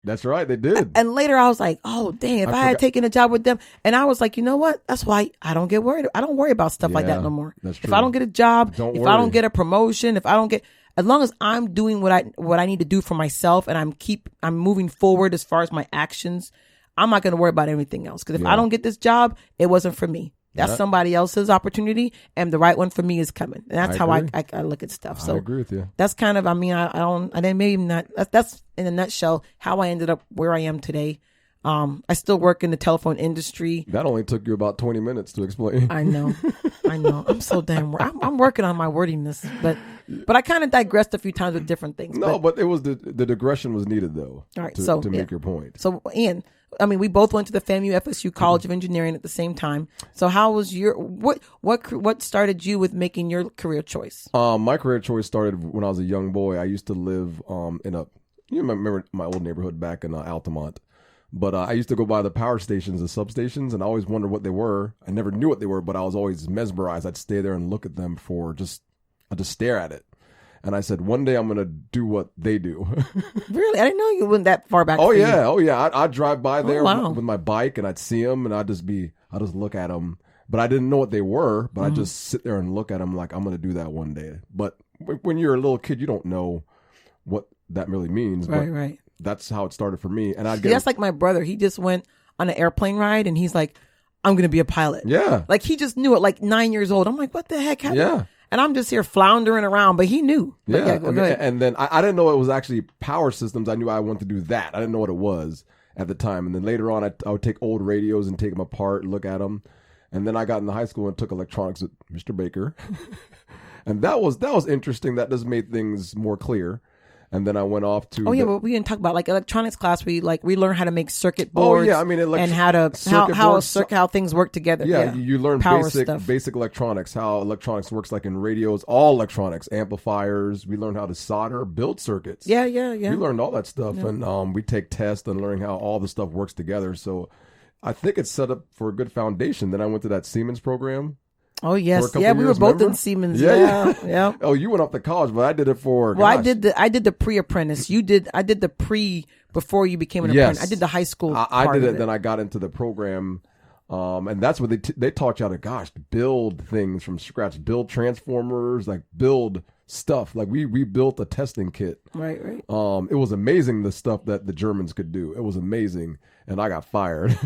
That's right. They did. And later I was like, oh, dang, if I had taken a job with them. And I was like, you know what? That's why I don't get worried. I don't worry about stuff like that no more. That's true. If I don't get a job, Don't if worry. I don't get a promotion, if I don't get, as long as I'm doing what I need to do for myself and I'm moving forward as far as my actions, I'm not going to worry about anything else. Because if I don't get this job, it wasn't for me. That's somebody else's opportunity, and the right one for me is coming. And that's how I look at stuff. So I agree with you. That's kind of, I didn't maybe not. That's in a nutshell how I ended up where I am today. I still work in the telephone industry. That only took you about 20 minutes to explain. I know. I'm so damn. I'm working on my wordiness, but I kind of digressed a few times with different things. No, but it was the digression was needed though. All right, to make your point. So Ian, we both went to the FAMU FSU College of Engineering at the same time. So how was what started you with making your career choice? My career choice started when I was a young boy. I used to live you remember my old neighborhood back in Altamont. But I used to go by the power stations, the substations, and I always wondered what they were. I never knew what they were, but I was always mesmerized. I'd stay there and look at them I'd just stare at it. And I said, one day I'm going to do what they do. Really? I didn't know you went that far back. Oh, yeah. I'd drive by there with my bike, and I'd see them, and I'd just look at them. But I didn't know what they were, but I'd just sit there and look at them like I'm going to do that one day. But when you're a little kid, you don't know what that really means. Right. That's how it started for me. And that's like my brother. He just went on an airplane ride and he's like, I'm going to be a pilot. Yeah. Like he just knew it, like 9 years old. I'm like, what the heck happened? Yeah. And I'm just here floundering around, but he knew. But and then I didn't know it was actually power systems. I knew I wanted to do that. I didn't know what it was at the time. And then later on, I would take old radios and take them apart and look at them. And then I got into high school and took electronics with Mr. Baker. And that was interesting. That just made things more clear. And then I went off to. But we didn't talk about like electronics class. We learn how to make circuit boards. Oh yeah, and how things work together. Yeah, you learn basic electronics, how electronics works, like in radios, all electronics, amplifiers. We learned how to solder, build circuits. Yeah. We learned all that stuff, and we take tests and learn how all the stuff works together. So I think it's set up for a good foundation. Then I went to that Siemens program. Oh yes, we were both in Siemens. Yeah. Oh, you went off to college, but I did it for. Well, I did the pre-apprentice. I did the pre before you became an apprentice. I did the high school. I did it. Then I got into the program, and that's what they taught you how to build things from scratch, build transformers, like build stuff. Like we built a testing kit. Right. It was amazing the stuff that the Germans could do. It was amazing. And I got fired.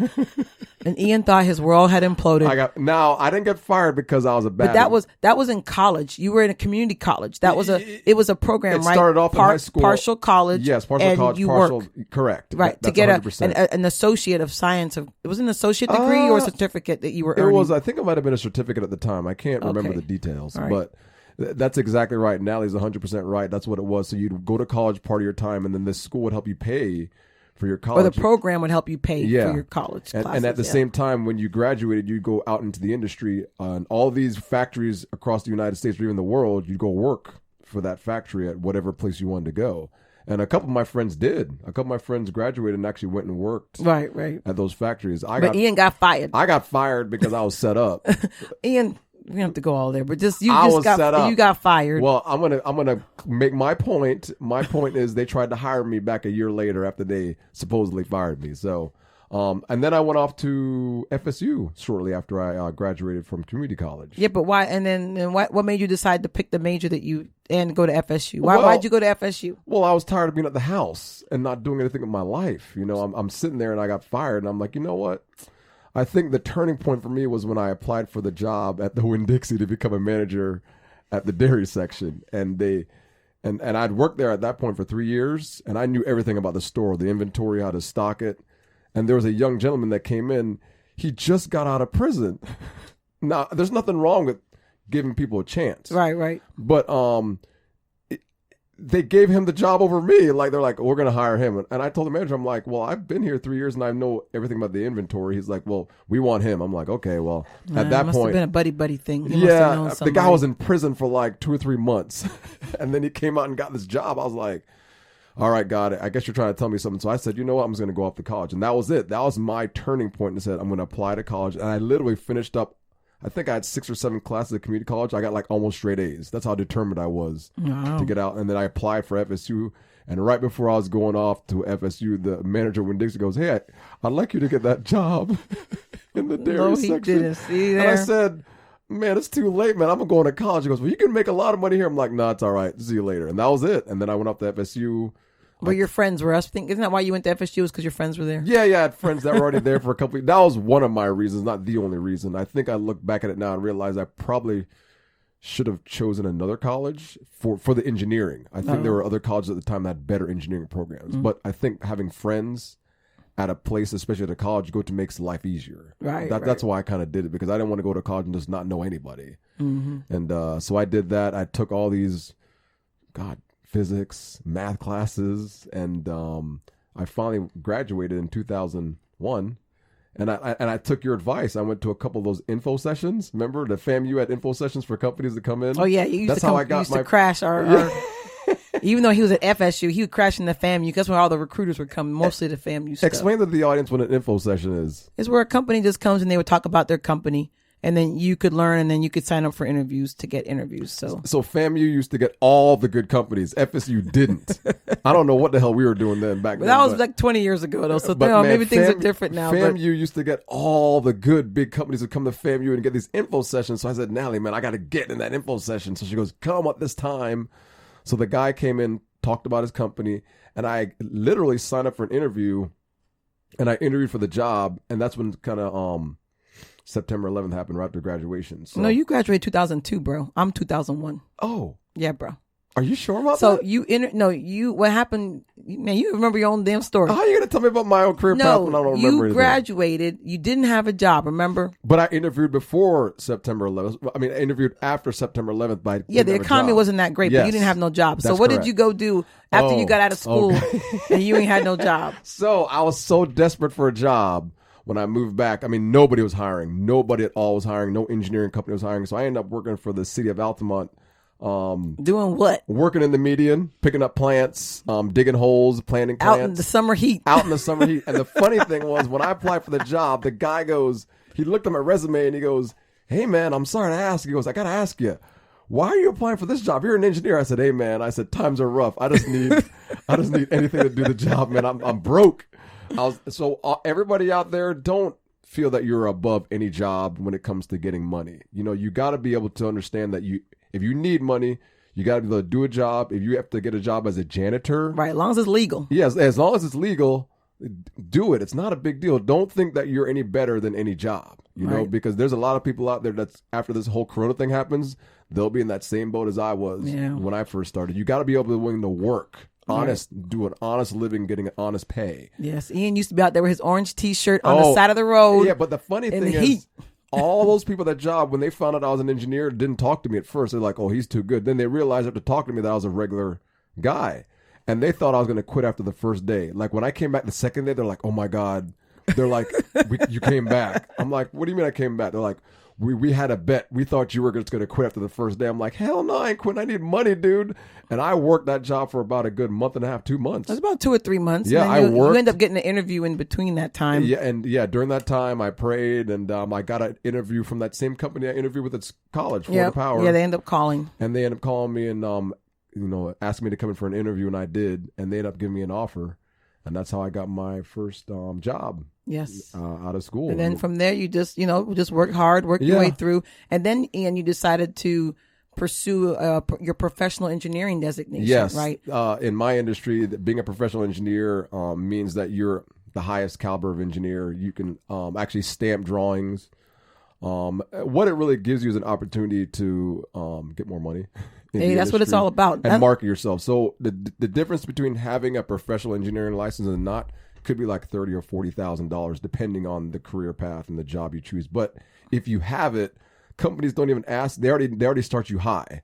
And Ian thought his world had imploded. I didn't get fired because I was a bad. But that was in college. You were in a community college. It was a program, right? It started off in high school. Partial college. Yes, partial college. Correct. Right. To get an associate of science. It was an associate degree or a certificate that you were earning? It was, I think it might have been a certificate at the time. I can't remember the details. Right. But that's exactly right. Natalie's 100% right. That's what it was. So you'd go to college part of your time, and then this school would help you pay for your college. Or the program would help you pay for your college classes. And at the same time, when you graduated, you'd go out into the industry. And all these factories across the United States or even the world, you'd go work for that factory at whatever place you wanted to go. And a couple of my friends did. A couple of my friends graduated and actually went and worked at those factories. Ian got fired. I got fired because I was set up. Ian... We don't have to go all there, but you got fired. Well, I'm gonna make my point. My point is they tried to hire me back a year later after they supposedly fired me. So, and then I went off to FSU shortly after I graduated from community college. Yeah, but why? And then what made you decide to pick the major that you and go to FSU? Why'd you go to FSU? Well, I was tired of being at the house and not doing anything with my life. You know, I'm sitting there and I got fired, and I'm like, you know what? I think the turning point for me was when I applied for the job at the Winn-Dixie to become a manager at the dairy section. And I'd worked there at that point for 3 years, and I knew everything about the store, the inventory, how to stock it. And there was a young gentleman that came in. He just got out of prison. Now, there's nothing wrong with giving people a chance. Right. But they gave him the job over me. Like, they're like, we're going to hire him. And I told the manager, I'm like, well, I've been here 3 years and I know everything about the inventory. He's like, well, we want him. I'm like, okay, well, at that must point. Have been a buddy thing. The guy was in prison for like 2 or 3 months. And then he came out and got this job. I was like, all right, got it. I guess you're trying to tell me something. So I said, you know what? I'm just going to go off to college. And that was it. That was my turning point. And I said, I'm going to apply to college. And I literally finished up. I think I had 6 or 7 classes at community college. I got like almost straight A's. That's how determined I was to get out. And then I applied for FSU. And right before I was going off to FSU, the manager of Winn-Dixie goes, "Hey, I'd like you to get that job in the dairy section." Didn't see there. And I said, "Man, it's too late, man. I'm going to college." He goes, "Well, you can make a lot of money here." I'm like, "No, it's all right. See you later." And that was it. And then I went up to FSU. Where your friends were. Isn't that why you went to FSU? Was because your friends were there? Yeah, I had friends that were already there for a couple of, that was one of my reasons, not the only reason. I think I look back at it now and realize I probably should have chosen another college for the engineering. I think there were other colleges at the time that had better engineering programs. But I think having friends at a place, especially at a college, go to makes life easier. Right. That's why I kind of did it, because I didn't want to go to college and just not know anybody. And so I did that. I took all these, physics, math classes, and I finally graduated in 2001. And I took your advice. I went to a couple of those info sessions. Remember the FAMU had info sessions for companies to come in? Oh yeah, you used to crash our even though he was at FSU, he would crash in the FAMU. That's where all the recruiters would come, mostly the FAMU stuff. Explain to the audience what an info session is. It's where a company just comes and they would talk about their company. And then you could learn, and then you could sign up for interviews to get interviews. So FAMU used to get all the good companies. FSU didn't. I don't know what the hell we were doing then back then. That was like 20 years ago, though. So maybe things are different now. FAMU used to get all the good big companies would come to FAMU and get these info sessions. So I said, "Natalie, man, I got to get in that info session." So she goes, "Come at this time." So the guy came in, talked about his company, and I literally signed up for an interview, and I interviewed for the job, and that's when kind of September 11th happened right after graduation. So. No, you graduated 2002, bro. I'm 2001. Oh. Yeah, bro. Are you sure about that? So what happened, man, you remember your own damn story. How are you going to tell me about my own career path when I don't remember anything? You graduated. You didn't have a job, remember? But I interviewed before September 11th. I mean, I interviewed after September 11th. But the economy wasn't that great, but you didn't have no job. So what did you go do after you got out of school and you ain't had no job? So I was so desperate for a job. When I moved back, I mean, nobody was hiring. Nobody at all was hiring. No engineering company was hiring. So I ended up working for the city of Altamont. Doing what? Working in the median, picking up plants, digging holes, planting plants. Out in the summer heat. Out in the summer heat. And the funny thing was, when I applied for the job, the guy goes, he looked at my resume and he goes, "Hey, man, I'm sorry to ask." He goes, "I got to ask you, why are you applying for this job? You're an engineer." I said, "Hey, man," I said, "times are rough. I just need anything to do the job, man. I'm broke." Everybody out there, don't feel that you're above any job when it comes to getting money. You got to be able to understand that if you need money, you got to be able to do a job. If you have to get a job as a janitor, right? As long as it's legal. Yes, as long as it's legal, do it. It's not a big deal. Don't think that you're any better than any job. Know, because there's a lot of people out there that's after this whole Corona thing happens, they'll be in that same boat as I was when I first started. You got to be able to willing to work. Do an honest living, getting an honest pay. Yes, Ian used to be out there with his orange T-shirt on the side of the road. Yeah, but the funny thing is, all those people at that job, when they found out I was an engineer, didn't talk to me at first. They're like, "Oh, he's too good." Then they realized after talking to me that I was a regular guy, and they thought I was going to quit after the first day. Like when I came back the second day, they're like, "Oh my God!" They're like, "You came back." I'm like, "What do you mean I came back?" They're like, We had a bet. We thought you were just going to quit after the first day. I'm like, hell no, I ain't quitting. I need money, dude. And I worked that job for about a good month and a half, 2 months. That's about 2 or 3 months. Yeah, you end up getting an interview in between that time. Yeah, and during that time, I prayed, and I got an interview from that same company I interviewed with at college, Florida Power. Yeah, they end up calling. And they end up calling me and asking me to come in for an interview, and I did. And they ended up giving me an offer. And that's how I got my first job. Yes. Out of school. And then from there, you just work hard, work your way through. And then, Ian, you decided to pursue your professional engineering designation, yes. right? In my industry, being a professional engineer means that you're the highest caliber of engineer. You can actually stamp drawings. What it really gives you is an opportunity to get more money. Hey, that's what it's all about. And market yourself. So the difference between having a professional engineering license and not could be like $30,000 or $40,000, depending on the career path and the job you choose. But if you have it, companies don't even ask. They already start you high.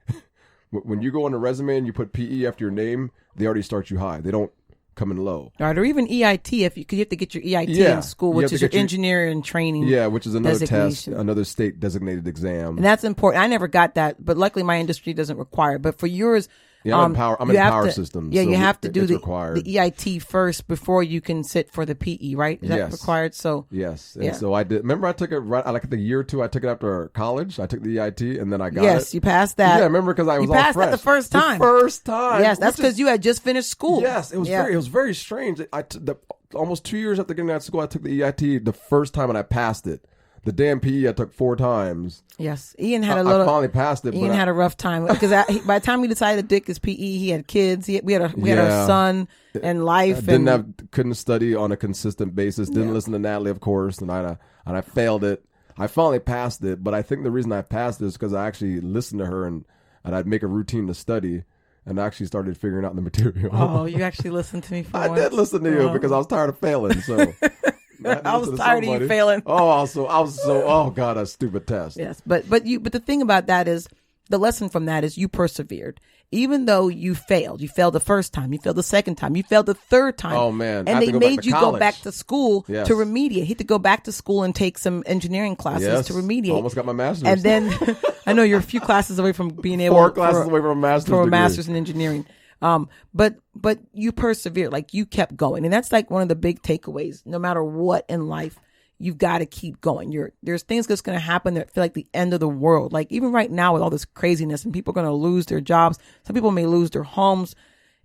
When you go on a resume and you put PE after your name, they already start you high. They don't come in low. All right, or even EIT, because you have to get your EIT in school, which is your engineering training. Yeah, which is another test, another state designated exam. And that's important. I never got that, but luckily my industry doesn't require it. But for yours, Yeah, I'm in power systems. Yeah, so you have to do the EIT first before you can sit for the PE, right? Is that required? So yes, and so I did. Remember, I took it right like the year or two. I took it after college. I took the EIT, and then I got it. Yes, you passed that. Yeah, I remember because I was you all passed fresh. That the first time. Yes, that's because you had just finished school. Yes, it was very strange. Almost 2 years after getting out of school, I took the EIT the first time, and I passed it. The damn PE I took 4 times. Yes, Ian had I finally passed it. Ian had a rough time because by the time he decided to take his PE, he had kids. We had a son and life. Couldn't study on a consistent basis. Didn't listen to Natalie, of course, and I failed it. I finally passed it, but I think the reason I passed it is because I actually listened to her and I'd make a routine to study. And I actually started figuring out the material. Oh, you actually listened to me for once? I did listen to you because I was tired of failing. So. I was tired of you failing. I was so. Oh God, a stupid test. Yes, but the thing about that is the lesson from that is you persevered, even though you failed. You failed the first time. You failed the second time. You failed the third time. Oh man! And they made you go back to school to remediate. He had to go back to school and take some engineering classes to remediate. Almost got my master's. And then I know you're a few classes away from being able 4 classes away from a master's for a degree. master's in engineering. But you persevered, like you kept going. And that's like one of the big takeaways. No matter what in life, you've got to keep going. There's things that's going to happen that feel like the end of the world. Like even right now with all this craziness and people are going to lose their jobs. Some people may lose their homes.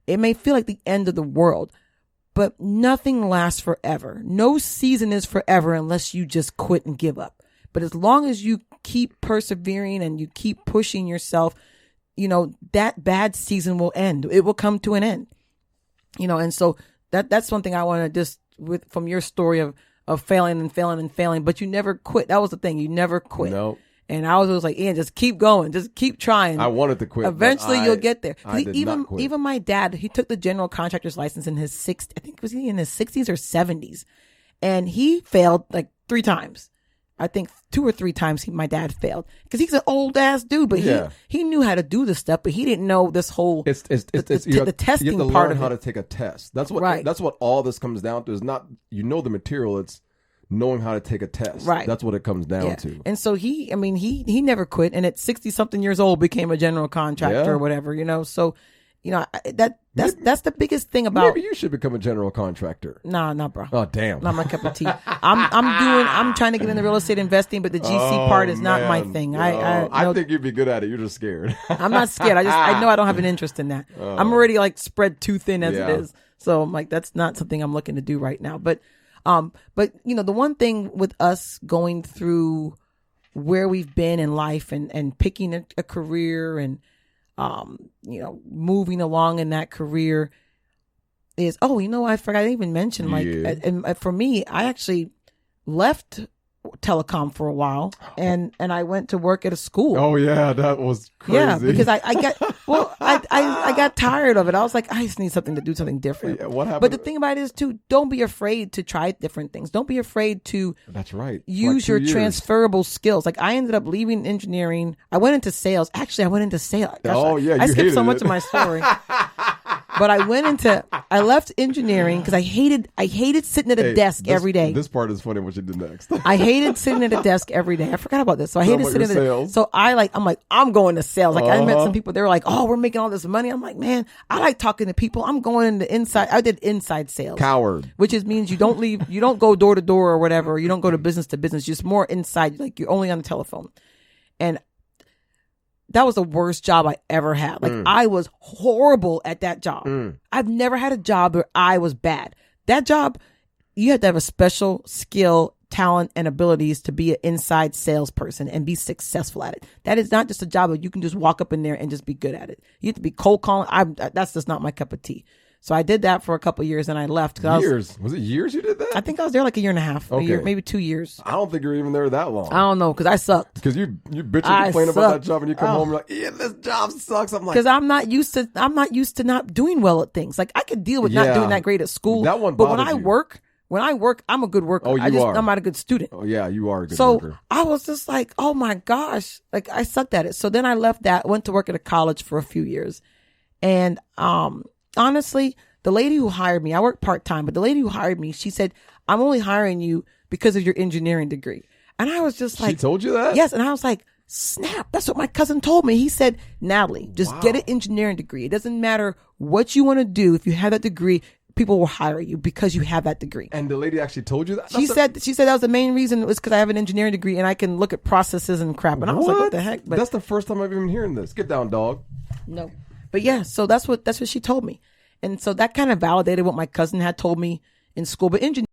It may feel like the end of the world, but nothing lasts forever. No season is forever unless you just quit and give up. But as long as you keep persevering and you keep pushing yourself, that bad season will end. It will come to an end. And so that's one thing I want to just from your story of failing and failing and failing, but you never quit. That was the thing. You never quit. No. And I was always like, Ian, just keep going. Just keep trying. I wanted to quit. Eventually you'll get there. I did not quit. Even my dad, he took the general contractor's license in his 60s. I think was he in his 60s or 70s. And he failed like 3 times. I think 2 or 3 times my dad failed because he's an old ass dude, but he knew how to do this stuff, but he didn't know this whole the testing you have to part learn of how it. to take a test. That's what all this comes down to. Is not the material. It's knowing how to take a test. Right. That's what it comes down to. And so he never quit, and at 60 something years old became a general contractor or whatever. So. That's the biggest thing about. Maybe you should become a general contractor. Nah, bro. Oh, damn. Not my cup of tea. I'm trying to get into real estate investing, but the GC part is not my thing. I think you'd be good at it. You're just scared. I'm not scared. I know I don't have an interest in that. I'm already like spread too thin as it is. So I'm like, that's not something I'm looking to do right now. But the one thing with us going through where we've been in life and picking a career and moving along in that career is, I forgot to even mention, and for me, I actually left telecom for a while and I went to work at a school. Oh yeah, that was crazy. Yeah, because I got tired of it. I was like, I just need something to do something different. Yeah, what happened? But the thing about it is too, don't be afraid to try different things. Don't be afraid to That's right. use your transferable skills. Like I ended up leaving engineering. I went into sales. Actually, I went into sales. Gosh, I skipped so much of my story. But I left engineering because I hated sitting at a desk every day. This part is funny what you did next. I hated sitting at a desk every day. I forgot about this. So I hated sitting at a So I'm going to sales. Like I met some people, they were like, oh, we're making all this money. I'm like, man, I like talking to people. I'm going into inside. I did inside sales. Coward. Which means you don't go door to door or whatever. You don't go to business to business. Just more inside. Like you're only on the telephone. And that was the worst job I ever had. Like I was horrible at that job. I've never had a job where I was bad. That job, you have to have a special skill, talent, and abilities to be an inside salesperson and be successful at it. That is not just a job that you can just walk up in there and just be good at it. You have to be cold calling. That's just not my cup of tea. So I did that for a couple of years and I left. Years? Was it years you did that? I think I was there like a year and a half, maybe 2 years. I don't think you were even there that long. I don't know, because I sucked. Because you bitch and complain about that job and you come home and you're like, yeah, this job sucks. I'm like, because I'm not used to not doing well at things. Like I could deal with not doing that great at school. That one but when I work, I'm a good worker. Oh, I'm not a good student. Oh yeah, you are a good worker. So I was just like, oh my gosh, like I sucked at it. So then I left that, went to work at a college for a few years, and honestly, the lady who hired me, I worked part-time, but the lady who hired me, she said, I'm only hiring you because of your engineering degree. And I was just like, she told you that? Yes. And I was like, snap. That's what my cousin told me. He said, Natalie, just get an engineering degree. It doesn't matter what you want to do. If you have that degree, people will hire you because you have that degree. And the lady actually told you that? She said that was the main reason. It was because I have an engineering degree and I can look at processes and crap. And I was like, what the heck? But that's the first time I've even hearing this. Get down, dog. No. But yeah, so that's what she told me. And so that kind of validated what my cousin had told me in school. But engineering